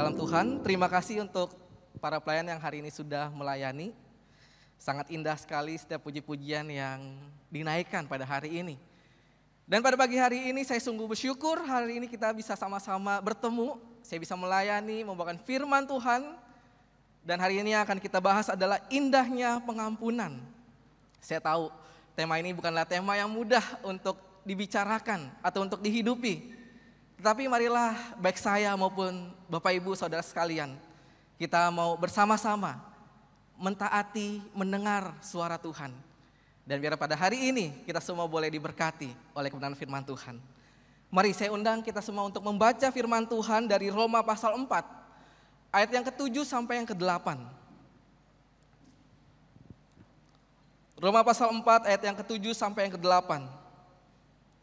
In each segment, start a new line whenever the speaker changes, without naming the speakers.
dalam Tuhan, terima kasih untuk para pelayan yang hari ini sudah melayani. Sangat indah sekali setiap puji-pujian yang dinaikkan pada hari ini. Dan pada pagi hari ini saya sungguh bersyukur hari ini kita bisa sama-sama bertemu. Saya bisa melayani, membawakan firman Tuhan. Dan hari ini yang akan kita bahas adalah indahnya pengampunan. Saya tahu tema ini bukanlah tema yang mudah untuk dibicarakan atau untuk dihidupi. Tetapi marilah baik saya maupun Bapak Ibu Saudara sekalian, kita mau bersama-sama mentaati, mendengar suara Tuhan. Dan biar pada hari ini kita semua boleh diberkati oleh kebenaran firman Tuhan. Mari saya undang kita semua untuk membaca firman Tuhan dari Roma pasal 4, ayat yang ke-7 sampai yang ke-8. Roma pasal 4 ayat yang ke-7 sampai yang ke-8.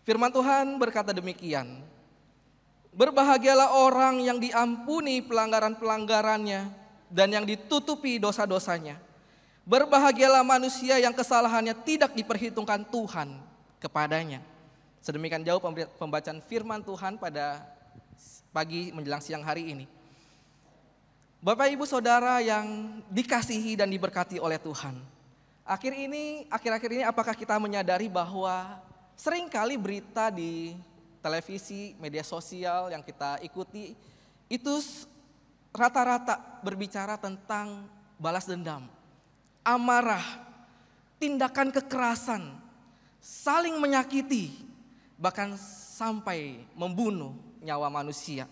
Firman Tuhan berkata demikian. Berbahagialah orang yang diampuni pelanggaran-pelanggarannya dan yang ditutupi dosa-dosanya. Berbahagialah manusia yang kesalahannya tidak diperhitungkan Tuhan kepadanya. Sedemikian jauh pembacaan firman Tuhan pada pagi menjelang siang hari ini. Bapak Ibu Saudara yang dikasihi dan diberkati oleh Tuhan. Akhir-akhir ini apakah kita menyadari bahwa seringkali berita di televisi, media sosial yang kita ikuti itu rata-rata berbicara tentang balas dendam, amarah, tindakan kekerasan, saling menyakiti, bahkan sampai membunuh nyawa manusia.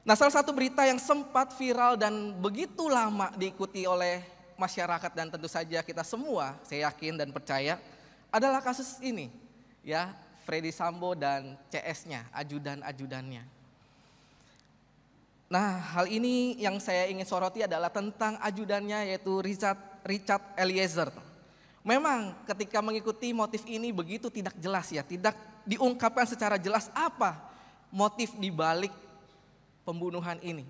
Nah, salah satu berita yang sempat viral dan begitu lama diikuti oleh masyarakat dan tentu saja kita semua, saya yakin dan percaya, adalah kasus ini, ya, Freddy Sambo dan CS-nya, ajudan-ajudannya. Nah, hal ini yang saya ingin soroti adalah tentang ajudannya yaitu Richard Eliezer. Memang ketika mengikuti motif ini begitu tidak jelas ya, tidak diungkapkan secara jelas apa motif dibalik pembunuhan ini.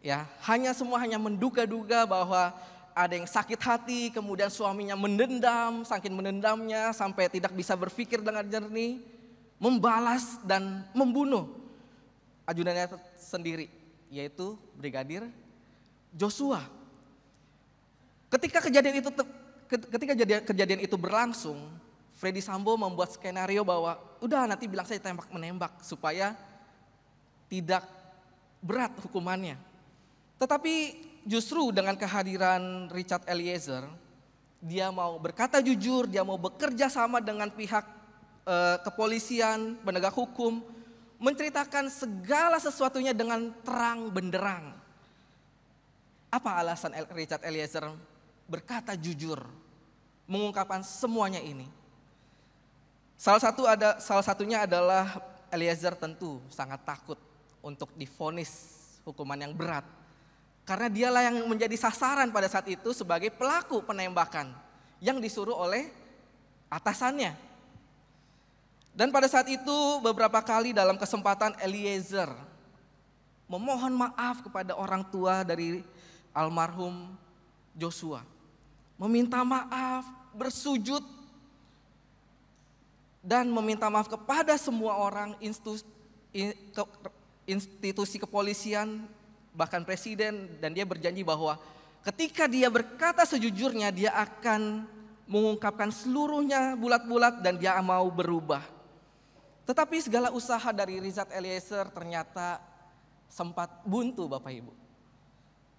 Ya, semua hanya menduga-duga bahwa ada yang sakit hati, kemudian suaminya mendendam, saking mendendamnya sampai tidak bisa berpikir dengan jernih, membalas dan membunuh ajudannya sendiri, yaitu Brigadir Joshua. Ketika kejadian itu berlangsung, Freddy Sambo membuat skenario bahwa udah nanti bilang saya tembak menembak supaya tidak berat hukumannya. Tetapi justru dengan kehadiran Richard Eliezer, dia mau berkata jujur, dia mau bekerja sama dengan pihak kepolisian, penegak hukum, menceritakan segala sesuatunya dengan terang benderang. Apa alasan Richard Eliezer berkata jujur, mengungkapkan semuanya ini? Salah satunya adalah Eliezer tentu sangat takut untuk divonis hukuman yang berat. Karena dialah yang menjadi sasaran pada saat itu sebagai pelaku penembakan yang disuruh oleh atasannya. Dan pada saat itu beberapa kali dalam kesempatan Eliezer memohon maaf kepada orang tua dari almarhum Joshua. Meminta maaf, bersujud, dan meminta maaf kepada semua orang, institusi kepolisian, bahkan presiden, dan dia berjanji bahwa ketika dia berkata sejujurnya dia akan mengungkapkan seluruhnya bulat-bulat dan dia mau berubah. Tetapi segala usaha dari Richard Eliezer ternyata sempat buntu Bapak Ibu.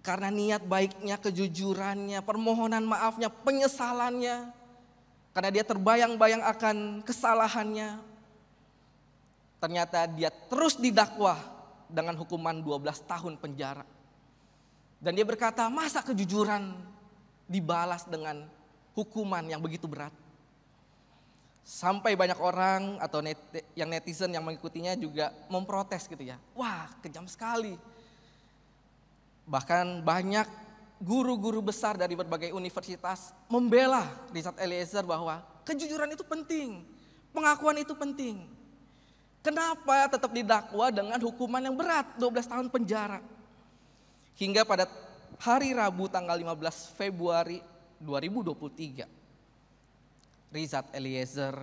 Karena niat baiknya, kejujurannya, permohonan maafnya, penyesalannya, karena dia terbayang-bayang akan kesalahannya, ternyata dia terus didakwa dengan hukuman 12 tahun penjara. Dan dia berkata, masa kejujuran dibalas dengan hukuman yang begitu berat? Sampai banyak orang atau netizen yang mengikutinya juga memprotes gitu ya. Wah, kejam sekali. Bahkan banyak guru-guru besar dari berbagai universitas membela Richard Eliezer bahwa kejujuran itu penting, pengakuan itu penting. Kenapa tetap didakwa dengan hukuman yang berat, 12 tahun penjara? Hingga pada hari Rabu tanggal 15 Februari 2023, Richard Eliezer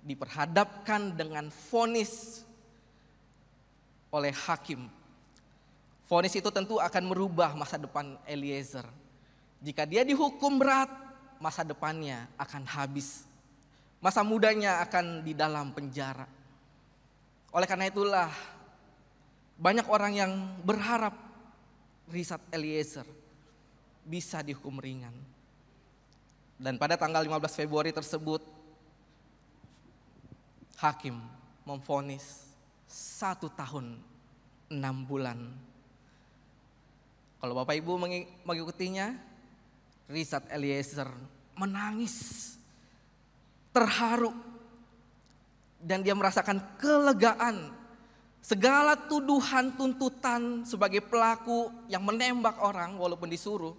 diperhadapkan dengan vonis oleh hakim Vonis itu tentu akan merubah masa depan Eliezer. Jika dia dihukum berat, masa depannya akan habis. Masa mudanya akan di dalam penjara. Oleh karena itulah banyak orang yang berharap Richard Eliezer bisa dihukum ringan. Dan pada tanggal 15 Februari tersebut, hakim memvonis 1 tahun 6 bulan. Kalau Bapak Ibu mengikutinya, Richard Eliezer menangis, terharu, dan dia merasakan kelegaan. Segala tuduhan tuntutan sebagai pelaku yang menembak orang walaupun disuruh,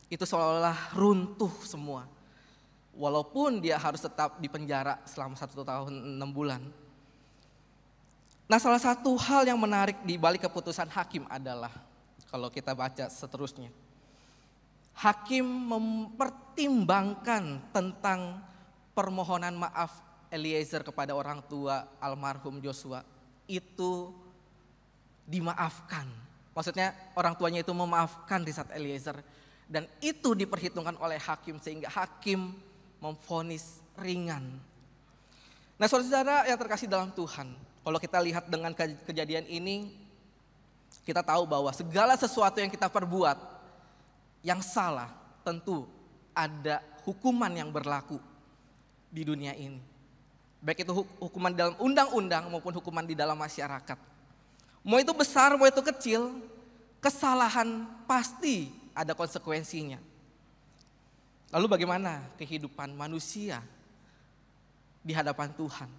itu seolah-olah runtuh semua. Walaupun dia harus tetap di penjara selama 1 tahun 6 bulan. Nah, salah satu hal yang menarik di balik keputusan hakim adalah, kalau kita baca seterusnya, hakim mempertimbangkan tentang permohonan maaf Eliezer kepada orang tua almarhum Joshua itu dimaafkan. Maksudnya orang tuanya itu memaafkan Richard Eliezer, dan itu diperhitungkan oleh hakim sehingga hakim memvonis ringan. Nah, saudara-saudara yang terkasih dalam Tuhan, kalau kita lihat dengan kejadian ini, kita tahu bahwa segala sesuatu yang kita perbuat yang salah, tentu ada hukuman yang berlaku di dunia ini. Baik itu hukuman di dalam undang-undang maupun hukuman di dalam masyarakat. Mau itu besar, mau itu kecil, kesalahan pasti ada konsekuensinya. Lalu bagaimana kehidupan manusia di hadapan Tuhan?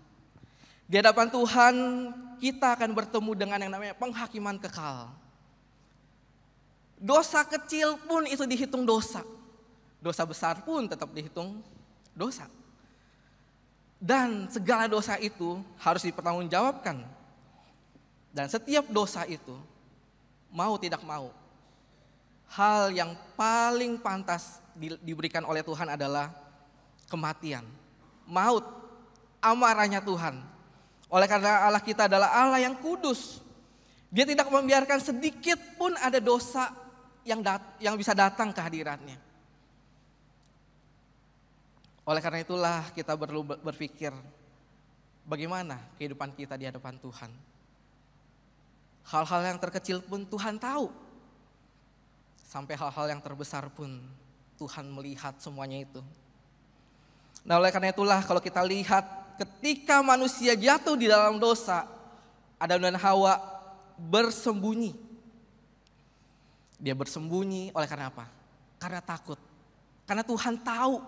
Di hadapan Tuhan kita akan bertemu dengan yang namanya penghakiman kekal. Dosa kecil pun itu dihitung dosa. Dosa besar pun tetap dihitung dosa. Dan segala dosa itu harus dipertanggungjawabkan. Dan setiap dosa itu, mau tidak mau, hal yang paling pantas diberikan oleh Tuhan adalah kematian, maut, amarahnya Tuhan. Oleh karena Allah kita adalah Allah yang kudus, Dia tidak membiarkan sedikit pun ada dosa yang bisa datang ke hadiratnya. Oleh karena itulah kita perlu berpikir bagaimana kehidupan kita di hadapan Tuhan. Hal-hal yang terkecil pun Tuhan tahu. Sampai hal-hal yang terbesar pun Tuhan melihat semuanya itu. Nah, oleh karena itulah kalau kita lihat ketika manusia jatuh di dalam dosa, Adam dan Hawa bersembunyi. Dia bersembunyi oleh karena apa? Karena takut. Karena Tuhan tahu.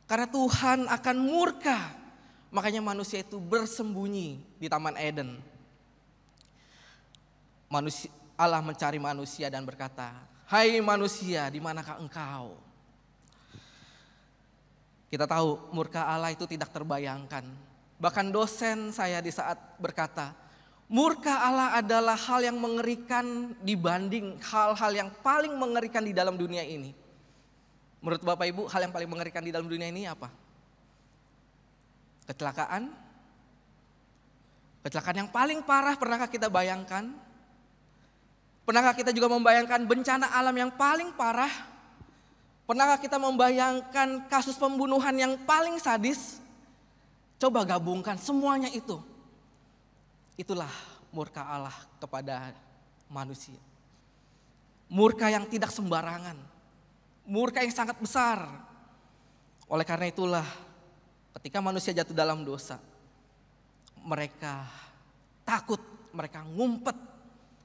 Karena Tuhan akan murka. Makanya manusia itu bersembunyi di Taman Eden. Allah mencari manusia dan berkata, "Hai manusia, di manakah engkau?" Kita tahu murka Allah itu tidak terbayangkan. Bahkan dosen saya di saat berkata, murka Allah adalah hal yang mengerikan dibanding hal-hal yang paling mengerikan di dalam dunia ini. Menurut Bapak Ibu, hal yang paling mengerikan di dalam dunia ini apa? Kecelakaan? Kecelakaan yang paling parah pernahkah kita bayangkan? Pernahkah kita juga membayangkan bencana alam yang paling parah? Pernahkah kita membayangkan kasus pembunuhan yang paling sadis? Coba gabungkan semuanya itu. Itulah murka Allah kepada manusia. Murka yang tidak sembarangan. Murka yang sangat besar. Oleh karena itulah ketika manusia jatuh dalam dosa, mereka takut, mereka ngumpet,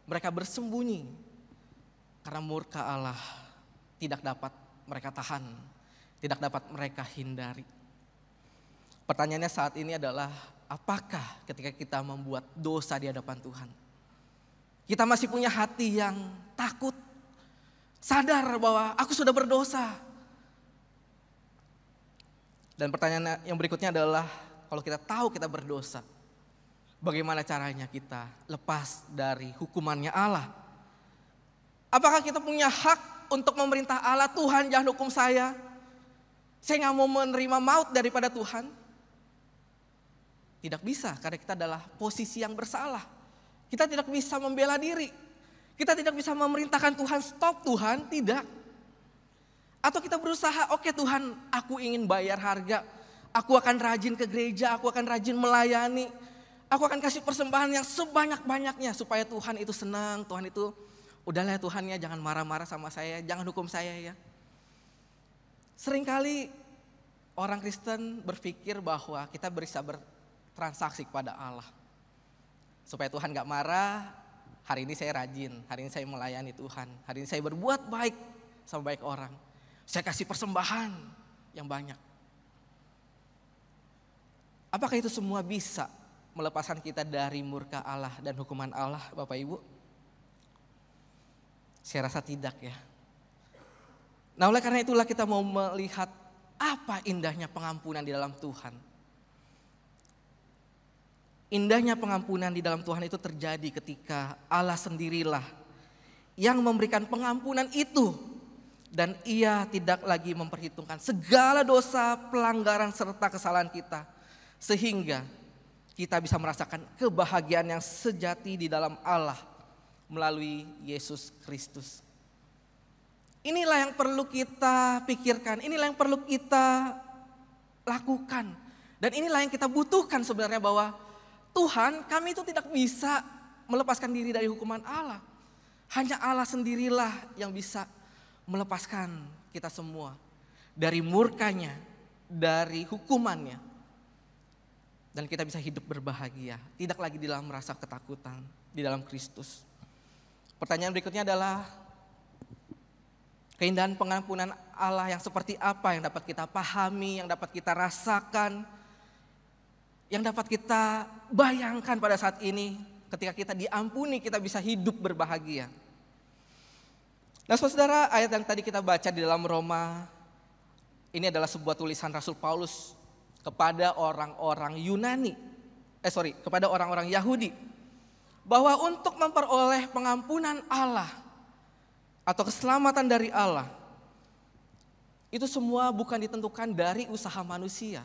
mereka bersembunyi. Karena murka Allah tidak dapat mereka tahan, tidak dapat mereka hindari. Pertanyaannya saat ini adalah, apakah ketika kita membuat dosa di hadapan Tuhan, kita masih punya hati yang takut, sadar bahwa aku sudah berdosa? Dan pertanyaan yang berikutnya adalah, kalau kita tahu kita berdosa, bagaimana caranya kita lepas dari hukumannya Allah? Apakah kita punya hak untuk memerintah Allah, Tuhan jangan hukum saya gak mau menerima maut daripada Tuhan? Tidak bisa, karena kita adalah posisi yang bersalah. Kita tidak bisa membela diri. Kita tidak bisa memerintahkan Tuhan, stop Tuhan, tidak. Atau kita berusaha, oke Tuhan, aku ingin bayar harga, aku akan rajin ke gereja, aku akan rajin melayani, aku akan kasih persembahan yang sebanyak-banyaknya supaya Tuhan itu senang, Tuhan itu, udahlah Tuhan ya, jangan marah-marah sama saya, jangan hukum saya ya. Seringkali orang Kristen berpikir bahwa kita bisa bertransaksi kepada Allah. Supaya Tuhan gak marah, hari ini saya rajin, hari ini saya melayani Tuhan, hari ini saya berbuat baik sama baik orang. Saya kasih persembahan yang banyak. Apakah itu semua bisa melepaskan kita dari murka Allah dan hukuman Allah, Bapak Ibu? Saya rasa tidak ya. Nah, oleh karena itulah kita mau melihat apa indahnya pengampunan di dalam Tuhan. Indahnya pengampunan di dalam Tuhan itu terjadi ketika Allah sendirilah yang memberikan pengampunan itu. Dan Ia tidak lagi memperhitungkan segala dosa, pelanggaran serta kesalahan kita. Sehingga kita bisa merasakan kebahagiaan yang sejati di dalam Allah melalui Yesus Kristus. Inilah yang perlu kita pikirkan, inilah yang perlu kita lakukan. Dan inilah yang kita butuhkan sebenarnya, bahwa Tuhan, kami itu tidak bisa melepaskan diri dari hukuman Allah. Hanya Allah sendirilah yang bisa melepaskan kita semua dari murkanya, dari hukumannya. Dan kita bisa hidup berbahagia, tidak lagi di dalam rasa ketakutan, di dalam Kristus. Pertanyaan berikutnya adalah, keindahan pengampunan Allah yang seperti apa yang dapat kita pahami, yang dapat kita rasakan, yang dapat kita bayangkan pada saat ini ketika kita diampuni, kita bisa hidup berbahagia. Nah saudara, ayat yang tadi kita baca di dalam Roma, ini adalah sebuah tulisan Rasul Paulus kepada orang-orang kepada orang-orang Yahudi. Bahwa untuk memperoleh pengampunan Allah atau keselamatan dari Allah, itu semua bukan ditentukan dari usaha manusia,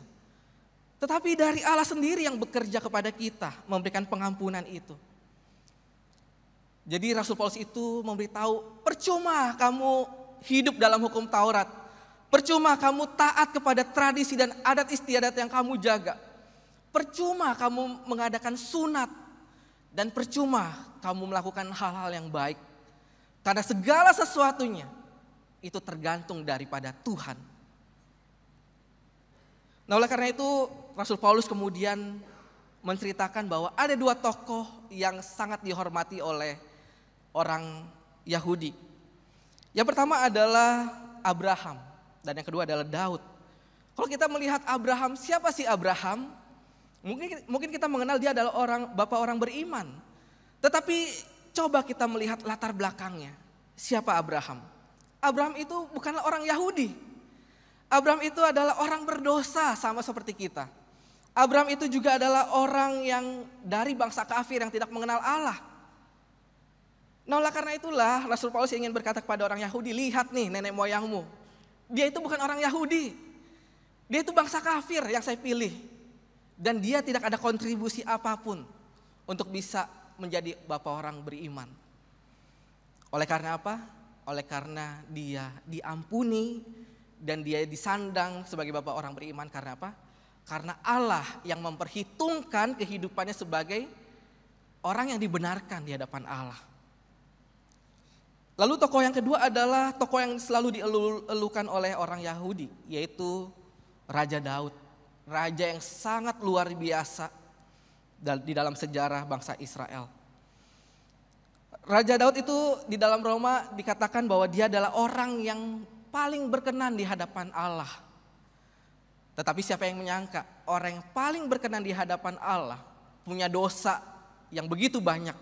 tetapi dari Allah sendiri yang bekerja kepada kita, memberikan pengampunan itu. Jadi Rasul Paulus itu memberitahu, percuma kamu hidup dalam hukum Taurat, percuma kamu taat kepada tradisi dan adat istiadat yang kamu jaga, percuma kamu mengadakan sunat, dan percuma kamu melakukan hal-hal yang baik. Karena segala sesuatunya itu tergantung daripada Tuhan. Nah oleh karena itu Rasul Paulus kemudian menceritakan bahwa ada dua tokoh yang sangat dihormati oleh orang Yahudi. Yang pertama adalah Abraham dan yang kedua adalah Daud. Kalau kita melihat Abraham, siapa sih Abraham? Mungkin kita mengenal dia adalah bapak orang beriman. Tetapi coba kita melihat latar belakangnya. Siapa Abraham? Abraham itu bukanlah orang Yahudi. Abraham itu adalah orang berdosa sama seperti kita. Abraham itu juga adalah orang yang dari bangsa kafir yang tidak mengenal Allah. Nah oleh karena itulah Rasul Paulus ingin berkata kepada orang Yahudi, lihat nih nenek moyangmu. Dia itu bukan orang Yahudi. Dia itu bangsa kafir yang saya pilih. Dan dia tidak ada kontribusi apapun untuk bisa menjadi bapak orang beriman. Oleh karena apa? Oleh karena dia diampuni dan dia disandang sebagai bapak orang beriman. Karena apa? Karena Allah yang memperhitungkan kehidupannya sebagai orang yang dibenarkan di hadapan Allah. Lalu tokoh yang kedua adalah tokoh yang selalu dielukan oleh orang Yahudi, yaitu Raja Daud. Raja yang sangat luar biasa di dalam sejarah bangsa Israel. Raja Daud itu di dalam Roma dikatakan bahwa dia adalah orang yang paling berkenan di hadapan Allah. Tetapi siapa yang menyangka orang yang paling berkenan di hadapan Allah punya dosa yang begitu banyak.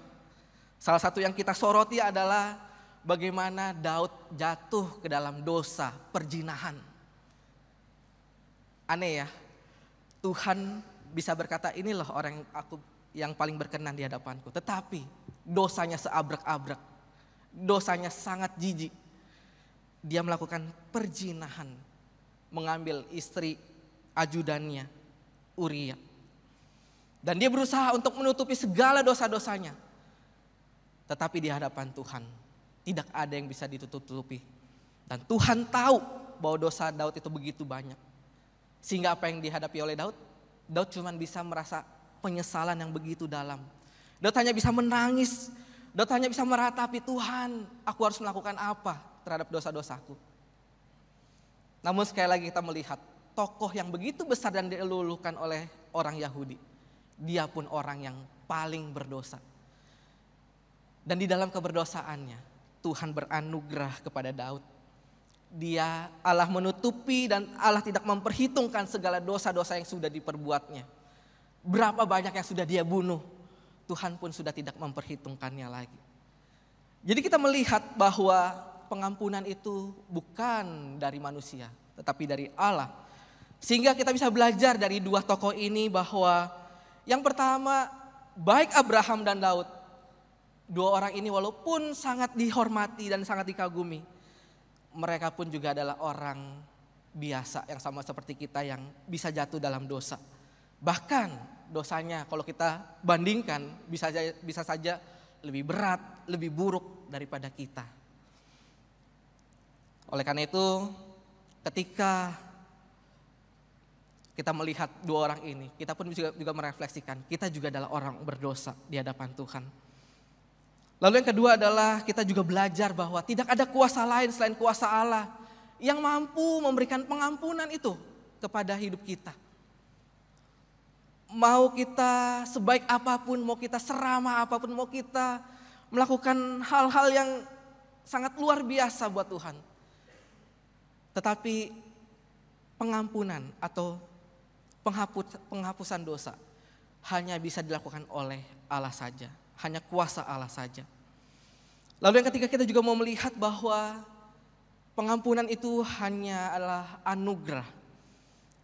Salah satu yang kita soroti adalah bagaimana Daud jatuh ke dalam dosa perzinahan. Aneh ya, Tuhan bisa berkata inilah orang yang paling berkenan di hadapanku. Tetapi dosanya seabrek-abrek, dosanya sangat jijik. Dia melakukan perzinahan, mengambil istri ajudannya Uria. Dan dia berusaha untuk menutupi segala dosa-dosanya. Tetapi di hadapan Tuhan tidak ada yang bisa ditutup-tutupi. Dan Tuhan tahu bahwa dosa Daud itu begitu banyak. Sehingga apa yang dihadapi oleh Daud? Daud cuma bisa merasa penyesalan yang begitu dalam. Daud hanya bisa menangis. Daud hanya bisa meratapi, Tuhan, aku harus melakukan apa terhadap dosa-dosaku. Namun sekali lagi kita melihat tokoh yang begitu besar dan diluluhkan oleh orang Yahudi. Dia pun orang yang paling berdosa. Dan di dalam keberdosaannya Tuhan beranugerah kepada Daud. Dia Allah menutupi dan Allah tidak memperhitungkan segala dosa-dosa yang sudah diperbuatnya. Berapa banyak yang sudah dia bunuh, Tuhan pun sudah tidak memperhitungkannya lagi. Jadi kita melihat bahwa pengampunan itu bukan dari manusia, tetapi dari Allah. Sehingga kita bisa belajar dari dua tokoh ini bahwa yang pertama, baik Abraham dan Daud, dua orang ini walaupun sangat dihormati dan sangat dikagumi, mereka pun juga adalah orang biasa yang sama seperti kita yang bisa jatuh dalam dosa. Bahkan dosanya kalau kita bandingkan bisa saja lebih berat, lebih buruk daripada kita. Oleh karena itu ketika kita melihat dua orang ini, kita pun juga merefleksikan, kita juga adalah orang berdosa di hadapan Tuhan. Lalu yang kedua adalah kita juga belajar bahwa tidak ada kuasa lain selain kuasa Allah yang mampu memberikan pengampunan itu kepada hidup kita. Mau kita sebaik apapun, mau kita seramah apapun, mau kita melakukan hal-hal yang sangat luar biasa buat Tuhan. Tetapi pengampunan atau penghapusan dosa hanya bisa dilakukan oleh Allah saja. Hanya kuasa Allah saja. Lalu yang ketiga kita juga mau melihat bahwa pengampunan itu hanya adalah anugerah.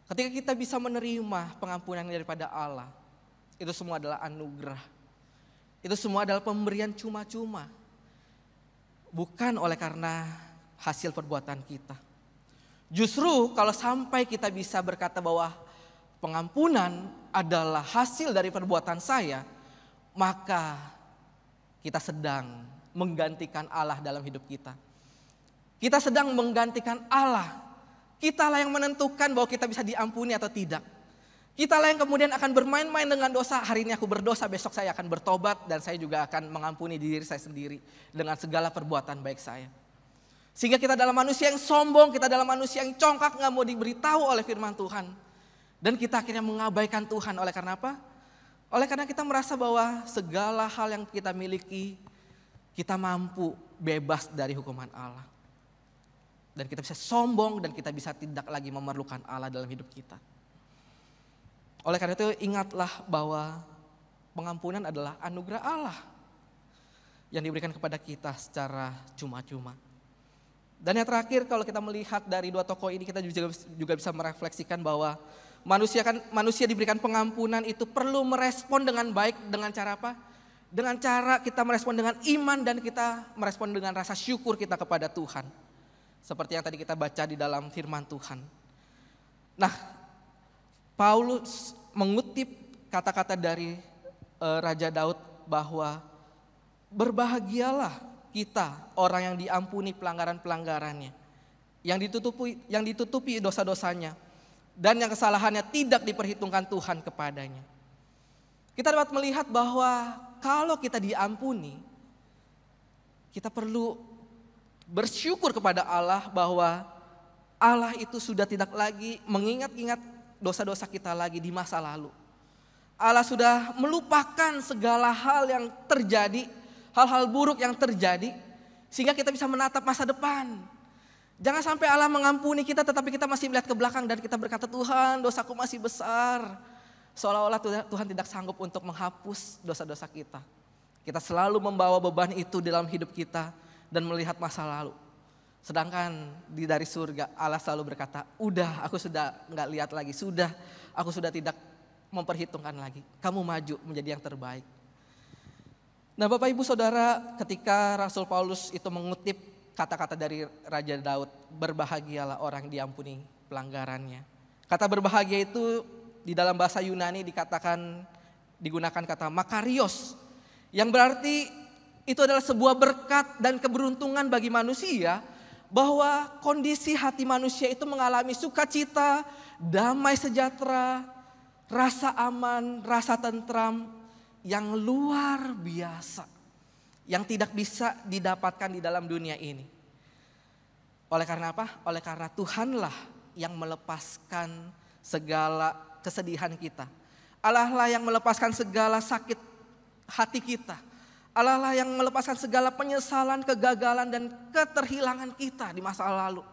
Ketika kita bisa menerima pengampunan daripada Allah, itu semua adalah anugerah. Itu semua adalah pemberian cuma-cuma. Bukan oleh karena hasil perbuatan kita. Justru kalau sampai kita bisa berkata bahwa pengampunan adalah hasil dari perbuatan saya, maka kita sedang menggantikan Allah dalam hidup kita. Kita sedang menggantikan Allah. Kitalah yang menentukan bahwa kita bisa diampuni atau tidak. Kitalah yang kemudian akan bermain-main dengan dosa. Hari ini aku berdosa, besok saya akan bertobat dan saya juga akan mengampuni diri saya sendiri dengan segala perbuatan baik saya. Sehingga kita adalah manusia yang sombong, kita adalah manusia yang congkak, gak mau diberitahu oleh firman Tuhan. Dan kita akhirnya mengabaikan Tuhan. Oleh karena apa? Oleh karena kita merasa bahwa segala hal yang kita miliki, kita mampu bebas dari hukuman Allah. Dan kita bisa sombong dan kita bisa tidak lagi memerlukan Allah dalam hidup kita. Oleh karena itu ingatlah bahwa pengampunan adalah anugerah Allah yang diberikan kepada kita secara cuma-cuma. Dan yang terakhir kalau kita melihat dari dua tokoh ini kita juga bisa merefleksikan bahwa manusia diberikan pengampunan itu perlu merespon dengan baik dengan cara apa? Dengan cara kita merespon dengan iman dan kita merespon dengan rasa syukur kita kepada Tuhan. Seperti yang tadi kita baca di dalam firman Tuhan. Nah, Paulus mengutip kata-kata dari Raja Daud bahwa berbahagialah kita orang yang diampuni pelanggaran-pelanggarannya, yang ditutupi dosa-dosanya, dan yang kesalahannya tidak diperhitungkan Tuhan kepadanya. Kita dapat melihat bahwa kalau kita diampuni, kita perlu bersyukur kepada Allah bahwa Allah itu sudah tidak lagi mengingat-ingat dosa-dosa kita lagi di masa lalu. Allah sudah melupakan segala hal yang terjadi, hal-hal buruk yang terjadi, sehingga kita bisa menatap masa depan. Jangan sampai Allah mengampuni kita tetapi kita masih melihat ke belakang dan kita berkata, Tuhan, dosaku masih besar. Seolah-olah Tuhan tidak sanggup untuk menghapus dosa-dosa kita. Kita selalu membawa beban itu dalam hidup kita dan melihat masa lalu. Sedangkan dari surga Allah selalu berkata, udah aku sudah gak lihat lagi, aku sudah tidak memperhitungkan lagi. Kamu maju menjadi yang terbaik. Nah Bapak Ibu Saudara, ketika Rasul Paulus itu mengutip kata-kata dari Raja Daud, berbahagialah orang yang diampuni pelanggarannya. Kata berbahagia itu di dalam bahasa Yunani digunakan kata makarios, yang berarti itu adalah sebuah berkat dan keberuntungan bagi manusia, bahwa kondisi hati manusia itu mengalami sukacita, damai sejahtera, rasa aman, rasa tentram yang luar biasa, yang tidak bisa didapatkan di dalam dunia ini. Oleh karena apa? Oleh karena Tuhanlah yang melepaskan segala kesedihan kita. Allah lah yang melepaskan segala sakit hati kita. Allah lah yang melepaskan segala penyesalan, kegagalan, dan keterhilangan kita di masa lalu.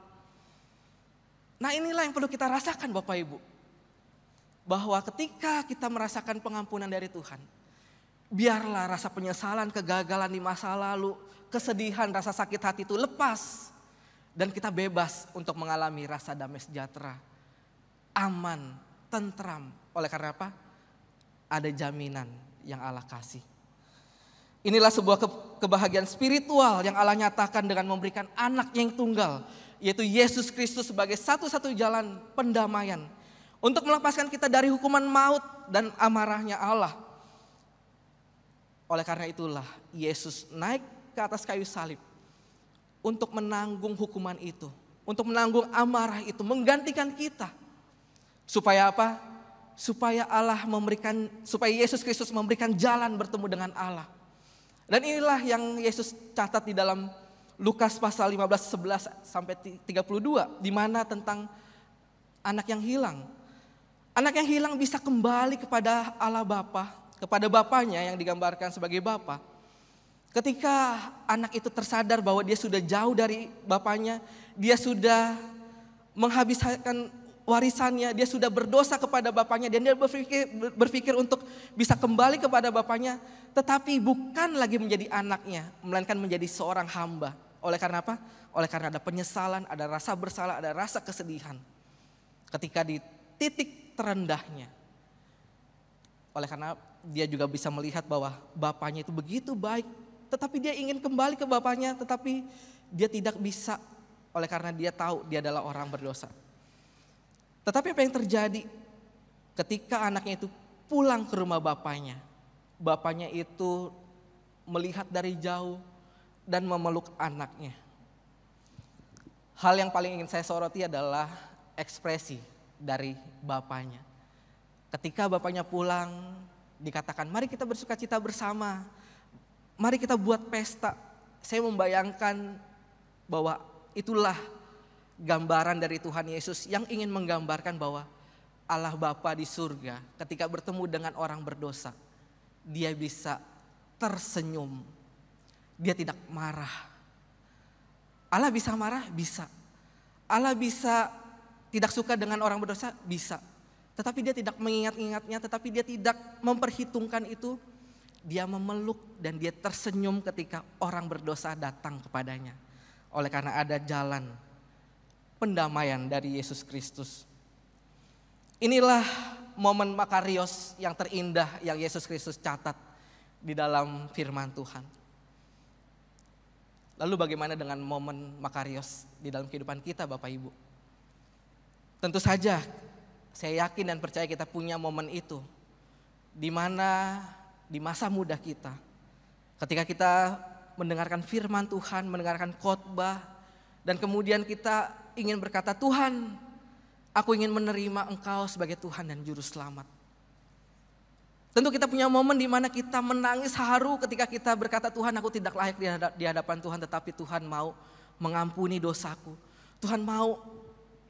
Nah, inilah yang perlu kita rasakan Bapak Ibu. Bahwa ketika kita merasakan pengampunan dari Tuhan, biarlah rasa penyesalan, kegagalan di masa lalu, kesedihan, rasa sakit hati itu lepas. Dan kita bebas untuk mengalami rasa damai sejahtera, aman, tentram. Oleh karena apa? Ada jaminan yang Allah kasih. Inilah sebuah kebahagiaan spiritual yang Allah nyatakan dengan memberikan anaknya yang tunggal, yaitu Yesus Kristus sebagai satu-satu jalan pendamaian, untuk melepaskan kita dari hukuman maut dan amarahnya Allah. Oleh karena itulah Yesus naik ke atas kayu salib untuk menanggung hukuman itu, untuk menanggung amarah itu, menggantikan kita. Supaya apa? Supaya Yesus Kristus memberikan jalan bertemu dengan Allah. Dan inilah yang Yesus catat di dalam Lukas pasal 15, 11 sampai 32, di mana tentang anak yang hilang. Anak yang hilang bisa kembali kepada Allah Bapa, kepada Bapanya yang digambarkan sebagai Bapa. Ketika anak itu tersadar bahwa dia sudah jauh dari Bapanya, dia sudah menghabiskan warisannya, dia sudah berdosa kepada Bapanya, dan dia berpikir untuk bisa kembali kepada Bapanya, tetapi bukan lagi menjadi anaknya, melainkan menjadi seorang hamba. Oleh karena apa? Oleh karena ada penyesalan, ada rasa bersalah, ada rasa kesedihan. Ketika di titik terendahnya, oleh karena dia juga bisa melihat bahwa Bapanya itu begitu baik, tetapi dia ingin kembali ke Bapanya, tetapi dia tidak bisa, oleh karena dia tahu dia adalah orang berdosa. Tetapi apa yang terjadi ketika anaknya itu pulang ke rumah bapaknya? Bapaknya itu melihat dari jauh dan memeluk anaknya. Hal yang paling ingin saya soroti adalah ekspresi dari bapaknya. Ketika bapaknya pulang, dikatakan, mari kita bersukacita bersama, mari kita buat pesta. Saya membayangkan bahwa itulah gambaran dari Tuhan Yesus yang ingin menggambarkan bahwa Allah Bapa di surga ketika bertemu dengan orang berdosa, dia bisa tersenyum, dia tidak marah. Allah bisa marah? Bisa. Allah bisa tidak suka dengan orang berdosa? Bisa. Tetapi dia tidak mengingat-ingatnya, tetapi dia tidak memperhitungkan itu. Dia memeluk dan dia tersenyum ketika orang berdosa datang kepadanya. Oleh karena ada jalan pendamaian dari Yesus Kristus. Inilah momen Makarios yang terindah yang Yesus Kristus catat di dalam firman Tuhan. Lalu bagaimana dengan momen Makarios di dalam kehidupan kita Bapak Ibu? Tentu saja saya yakin dan percaya kita punya momen itu, di mana di masa muda kita, ketika kita mendengarkan firman Tuhan, mendengarkan khotbah, dan kemudian kita ingin berkata, Tuhan, aku ingin menerima Engkau sebagai Tuhan dan Juru Selamat. Tentu kita punya momen di mana kita menangis haru ketika kita berkata, Tuhan, aku tidak layak di hadapan Tuhan, tetapi Tuhan mau mengampuni dosaku. Tuhan mau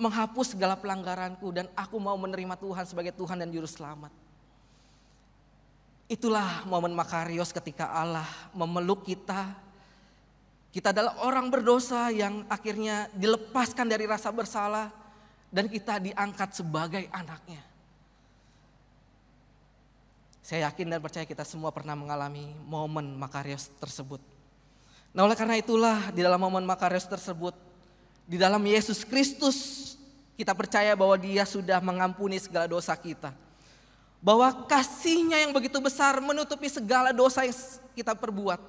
menghapus segala pelanggaranku, dan aku mau menerima Tuhan sebagai Tuhan dan Juru Selamat. Itulah momen Makarios ketika Allah memeluk kita. Kita adalah orang berdosa yang akhirnya dilepaskan dari rasa bersalah dan kita diangkat sebagai anaknya. Saya yakin dan percaya kita semua pernah mengalami momen Makarios tersebut. Nah, oleh karena itulah di dalam momen Makarios tersebut, di dalam Yesus Kristus kita percaya bahwa Dia sudah mengampuni segala dosa kita. Bahwa kasih-Nya yang begitu besar menutupi segala dosa yang kita perbuat.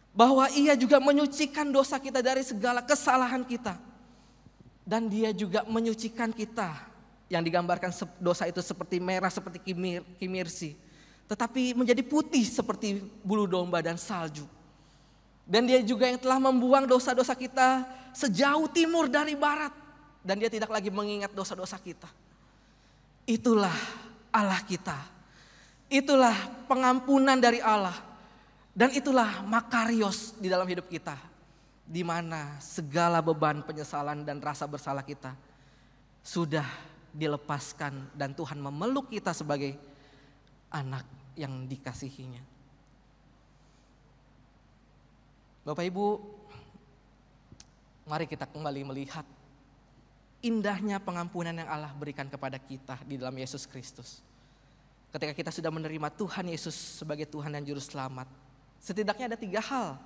Bahwa Ia juga menyucikan dosa kita dari segala kesalahan kita. Dan Dia juga menyucikan kita, yang digambarkan dosa itu seperti merah, seperti kimirsi, tetapi menjadi putih seperti bulu domba dan salju. Dan dia juga yang telah membuang dosa-dosa kita sejauh timur dari barat. Dan dia tidak lagi mengingat dosa-dosa kita. Itulah Allah kita. Itulah pengampunan dari Allah. Dan itulah makarios di dalam hidup kita. Di mana segala beban penyesalan dan rasa bersalah kita sudah dilepaskan. Dan Tuhan memeluk kita sebagai anak yang dikasihinya. Bapak Ibu, mari kita kembali melihat indahnya pengampunan yang Allah berikan kepada kita di dalam Yesus Kristus. Ketika kita sudah menerima Tuhan Yesus sebagai Tuhan dan Juru Selamat, setidaknya ada 3 hal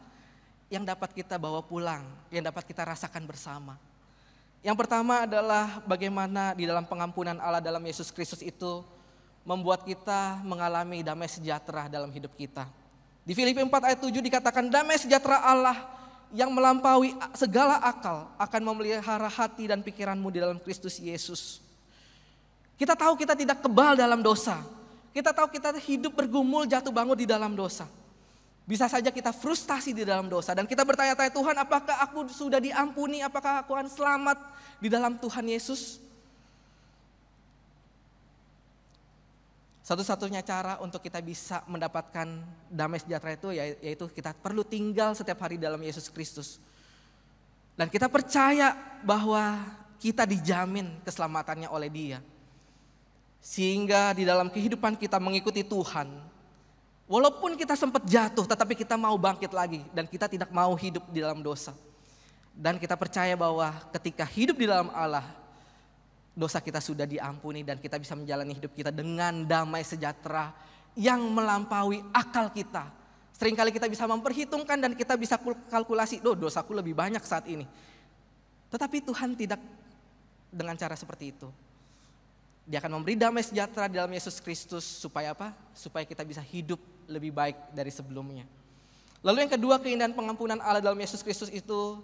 yang dapat kita bawa pulang, yang dapat kita rasakan bersama. Yang pertama adalah bagaimana di dalam pengampunan Allah dalam Yesus Kristus itu membuat kita mengalami damai sejahtera dalam hidup kita. Di Filipi 4 ayat 7 dikatakan damai sejahtera Allah yang melampaui segala akal akan memelihara hati dan pikiranmu di dalam Kristus Yesus. Kita tahu kita tidak kebal dalam dosa. Kita tahu kita hidup bergumul jatuh bangun di dalam dosa. Bisa saja kita frustasi di dalam dosa dan kita bertanya-tanya, Tuhan, apakah aku sudah diampuni? Apakah aku akan selamat di dalam Tuhan Yesus? Satu-satunya cara untuk kita bisa mendapatkan damai sejahtera itu yaitu kita perlu tinggal setiap hari dalam Yesus Kristus. Dan kita percaya bahwa kita dijamin keselamatannya oleh Dia. Sehingga di dalam kehidupan kita mengikuti Tuhan, walaupun kita sempat jatuh tetapi kita mau bangkit lagi dan kita tidak mau hidup di dalam dosa. Dan kita percaya bahwa ketika hidup di dalam Allah, dosa kita sudah diampuni dan kita bisa menjalani hidup kita dengan damai sejahtera yang melampaui akal kita. Seringkali kita bisa memperhitungkan dan kita bisa kalkulasi, dosaku lebih banyak saat ini. Tetapi Tuhan tidak dengan cara seperti itu. Dia akan memberi damai sejahtera di dalam Yesus Kristus supaya apa? Supaya kita bisa hidup lebih baik dari sebelumnya. Lalu yang kedua, keindahan pengampunan Allah dalam Yesus Kristus itu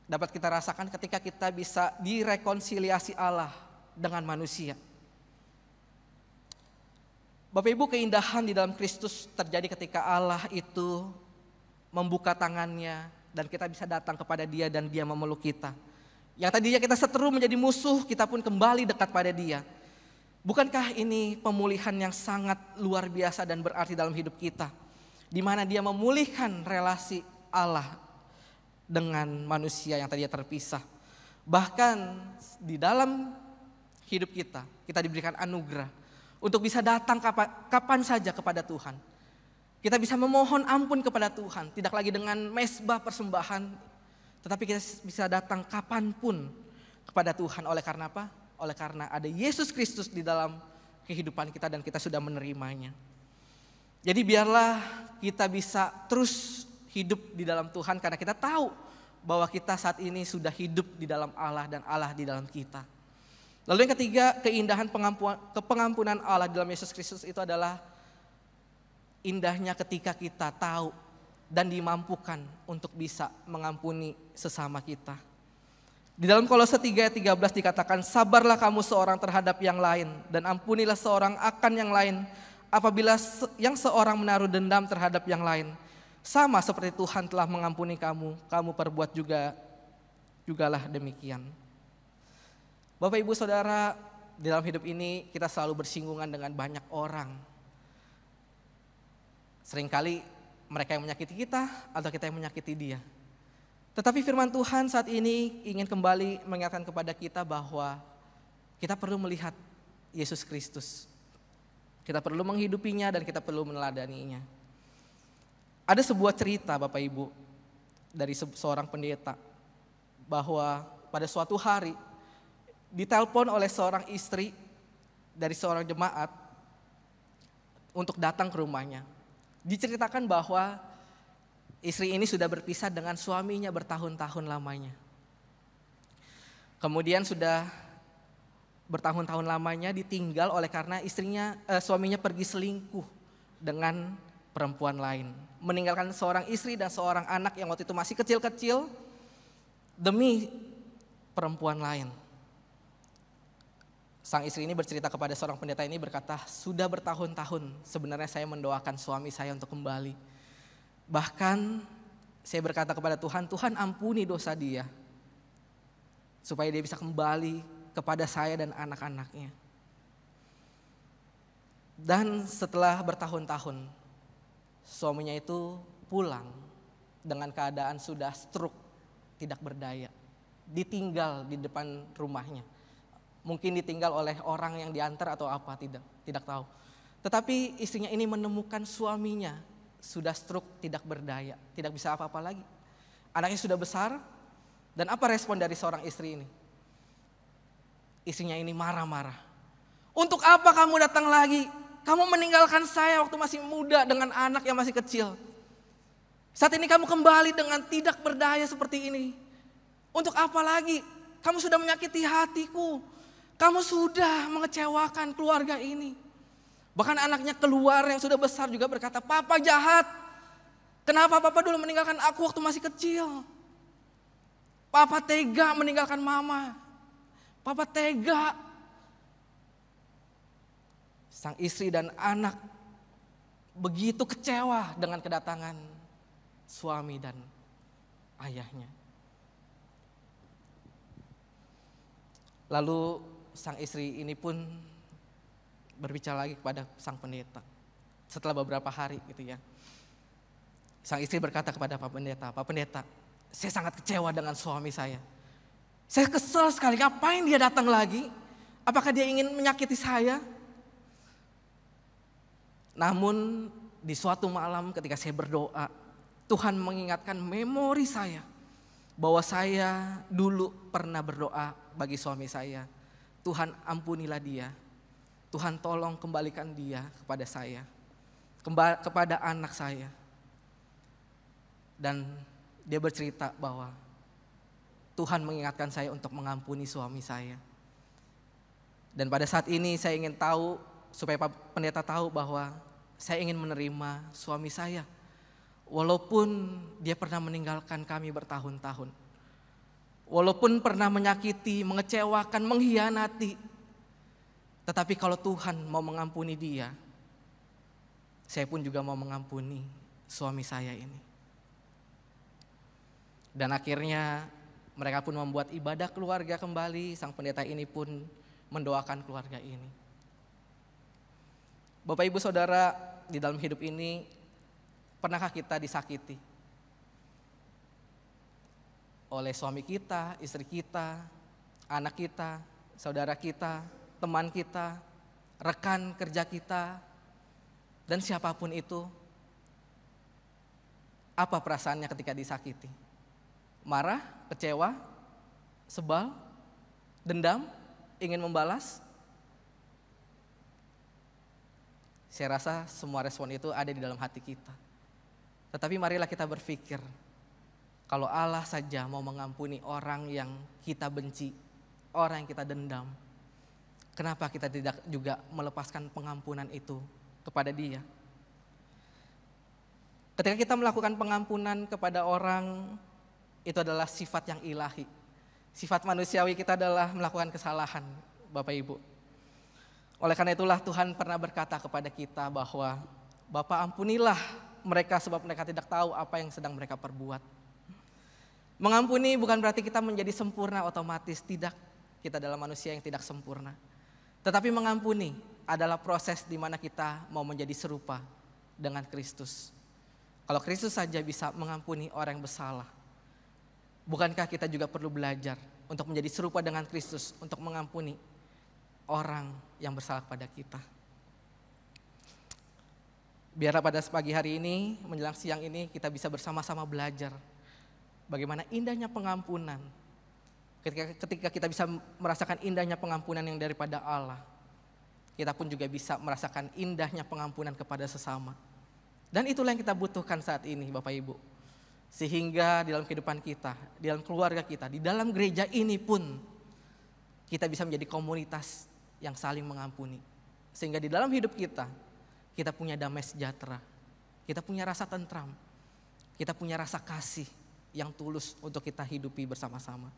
dapat kita rasakan ketika kita bisa direkonsiliasi Allah dengan manusia. Bapak Ibu, keindahan di dalam Kristus terjadi ketika Allah itu membuka tangannya dan kita bisa datang kepada Dia dan Dia memeluk kita. Yang tadinya kita seteru menjadi musuh, kita pun kembali dekat pada Dia. Bukankah ini pemulihan yang sangat luar biasa dan berarti dalam hidup kita? Di mana Dia memulihkan relasi Allah dengan manusia yang tadinya terpisah. Bahkan di dalam hidup kita diberikan anugerah untuk bisa datang kapan saja kepada Tuhan. Kita bisa memohon ampun kepada Tuhan, tidak lagi dengan mezbah persembahan, tetapi kita bisa datang kapanpun kepada Tuhan. Oleh karena apa? Oleh karena ada Yesus Kristus di dalam kehidupan kita dan kita sudah menerimanya. Jadi biarlah kita bisa terus hidup di dalam Tuhan karena kita tahu bahwa kita saat ini sudah hidup di dalam Allah dan Allah di dalam kita. Lalu yang ketiga, keindahan pengampunan Allah dalam Yesus Kristus itu adalah indahnya ketika kita tahu dan dimampukan untuk bisa mengampuni sesama kita. Di dalam Kolose 3 ayat 13 dikatakan, sabarlah kamu seorang terhadap yang lain dan ampunilah seorang akan yang lain apabila yang seorang menaruh dendam terhadap yang lain. Sama seperti Tuhan telah mengampuni kamu, kamu perbuat jugalah demikian. Bapak Ibu Saudara, di dalam hidup ini kita selalu bersinggungan dengan banyak orang. Seringkali mereka yang menyakiti kita atau kita yang menyakiti dia. Tetapi firman Tuhan saat ini ingin kembali mengingatkan kepada kita bahwa kita perlu melihat Yesus Kristus. Kita perlu menghidupinya dan kita perlu meneladaninya. Ada sebuah cerita Bapak Ibu dari seorang pendeta bahwa pada suatu hari ditelepon oleh seorang istri dari seorang jemaat untuk datang ke rumahnya. Diceritakan bahwa istri ini sudah berpisah dengan suaminya bertahun-tahun lamanya. Kemudian sudah bertahun-tahun lamanya ditinggal oleh karena suaminya pergi selingkuh dengan perempuan lain. Meninggalkan seorang istri dan seorang anak yang waktu itu masih kecil-kecil demi perempuan lain. Sang istri ini bercerita kepada seorang pendeta ini berkata, sudah bertahun-tahun sebenarnya saya mendoakan suami saya untuk kembali. Bahkan saya berkata kepada Tuhan, Tuhan ampuni dosa dia. Supaya dia bisa kembali kepada saya dan anak-anaknya. Dan setelah bertahun-tahun, suaminya itu pulang dengan keadaan sudah stroke, tidak berdaya. Ditinggal di depan rumahnya. Mungkin ditinggal oleh orang yang diantar atau apa, tidak tahu. Tetapi istrinya ini menemukan suaminya sudah stroke, tidak berdaya, tidak bisa apa-apa lagi. Anaknya sudah besar, dan apa respon dari seorang istri ini? Istrinya ini marah-marah. Untuk apa kamu datang lagi? Kamu meninggalkan saya waktu masih muda dengan anak yang masih kecil. Saat ini kamu kembali dengan tidak berdaya seperti ini. Untuk apa lagi? Kamu sudah menyakiti hatiku. Kamu sudah mengecewakan keluarga ini. Bahkan anaknya keluar yang sudah besar juga berkata, Papa jahat. Kenapa Papa dulu meninggalkan aku waktu masih kecil? Papa tega meninggalkan Mama. Papa tega. Sang istri dan anak begitu kecewa dengan kedatangan suami dan ayahnya. Lalu sang istri ini pun berbicara lagi kepada sang pendeta. Setelah beberapa hari gitu ya. Sang istri berkata kepada Pak Pendeta, saya sangat kecewa dengan suami saya. Saya kesel sekali, ngapain dia datang lagi? Apakah dia ingin menyakiti saya? Namun di suatu malam ketika saya berdoa, Tuhan mengingatkan memori saya bahwa saya dulu pernah berdoa bagi suami saya. Tuhan ampunilah dia. Tuhan tolong kembalikan dia kepada saya, kepada anak saya. Dan dia bercerita bahwa Tuhan mengingatkan saya untuk mengampuni suami saya. Dan pada saat ini saya ingin tahu, supaya Pak Pendeta tahu bahwa saya ingin menerima suami saya. Walaupun dia pernah meninggalkan kami bertahun-tahun. Walaupun pernah menyakiti, mengecewakan, mengkhianati. Tetapi kalau Tuhan mau mengampuni dia, saya pun juga mau mengampuni suami saya ini. Dan akhirnya mereka pun membuat ibadah keluarga kembali. Sang pendeta ini pun mendoakan keluarga ini. Bapak Ibu Saudara, di dalam hidup ini pernahkah kita disakiti oleh suami kita, istri kita, anak kita, saudara kita, teman kita, rekan kerja kita, dan siapapun itu? Apa perasaannya ketika disakiti? Marah, kecewa, sebal, dendam, ingin membalas? Saya rasa semua respon itu ada di dalam hati kita. Tetapi marilah kita berpikir, kalau Allah saja mau mengampuni orang yang kita benci, orang yang kita dendam, kenapa kita tidak juga melepaskan pengampunan itu kepada Dia? Ketika kita melakukan pengampunan kepada orang, itu adalah sifat yang ilahi. Sifat manusiawi kita adalah melakukan kesalahan, Bapak Ibu. Oleh karena itulah Tuhan pernah berkata kepada kita bahwa Bapa ampunilah mereka sebab mereka tidak tahu apa yang sedang mereka perbuat. Mengampuni bukan berarti kita menjadi sempurna otomatis, tidak. Kita adalah manusia yang tidak sempurna. Tetapi mengampuni adalah proses di mana kita mau menjadi serupa dengan Kristus. Kalau Kristus saja bisa mengampuni orang yang bersalah, bukankah kita juga perlu belajar untuk menjadi serupa dengan Kristus, untuk mengampuni orang yang bersalah pada kita. Biarlah pada pagi hari ini, menjelang siang ini, kita bisa bersama-sama belajar bagaimana indahnya pengampunan. Ketika kita bisa merasakan indahnya pengampunan yang daripada Allah, kita pun juga bisa merasakan indahnya pengampunan kepada sesama. Dan itulah yang kita butuhkan saat ini, Bapak Ibu. Sehingga di dalam kehidupan kita, di dalam keluarga kita, di dalam gereja ini pun, kita bisa menjadi komunitas yang saling mengampuni. Sehingga di dalam hidup kita punya damai sejahtera, kita punya rasa tentram, kita punya rasa kasih yang tulus untuk kita hidupi bersama-sama.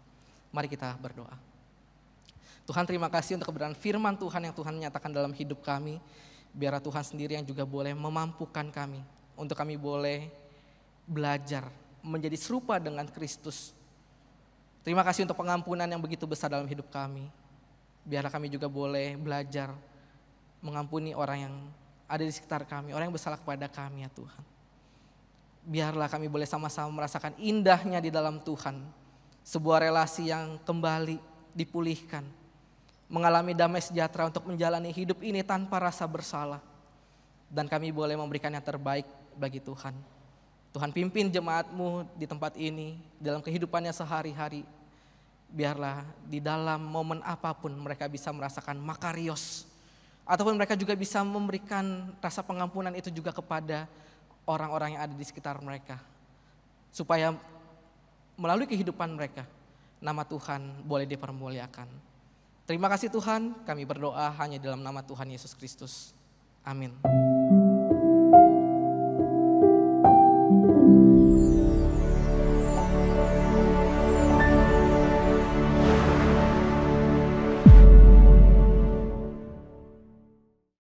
Mari kita berdoa. Tuhan, terima kasih untuk kebenaran firman Tuhan yang Tuhan nyatakan dalam hidup kami. Biar Tuhan sendiri yang juga boleh memampukan kami, untuk kami boleh belajar menjadi serupa dengan Kristus. Terima kasih untuk pengampunan yang begitu besar dalam hidup kami. Biarlah kami juga boleh belajar mengampuni orang yang ada di sekitar kami, orang yang bersalah kepada kami ya Tuhan. Biarlah kami boleh sama-sama merasakan indahnya di dalam Tuhan. Sebuah relasi yang kembali dipulihkan. Mengalami damai sejahtera untuk menjalani hidup ini tanpa rasa bersalah. Dan kami boleh memberikan yang terbaik bagi Tuhan. Tuhan pimpin jemaat-Mu di tempat ini, dalam kehidupannya sehari-hari. Biarlah di dalam momen apapun mereka bisa merasakan makarios. Ataupun mereka juga bisa memberikan rasa pengampunan itu juga kepada orang-orang yang ada di sekitar mereka. Supaya melalui kehidupan mereka, nama Tuhan boleh dipermuliakan. Terima kasih Tuhan, kami berdoa hanya dalam nama Tuhan Yesus Kristus. Amin.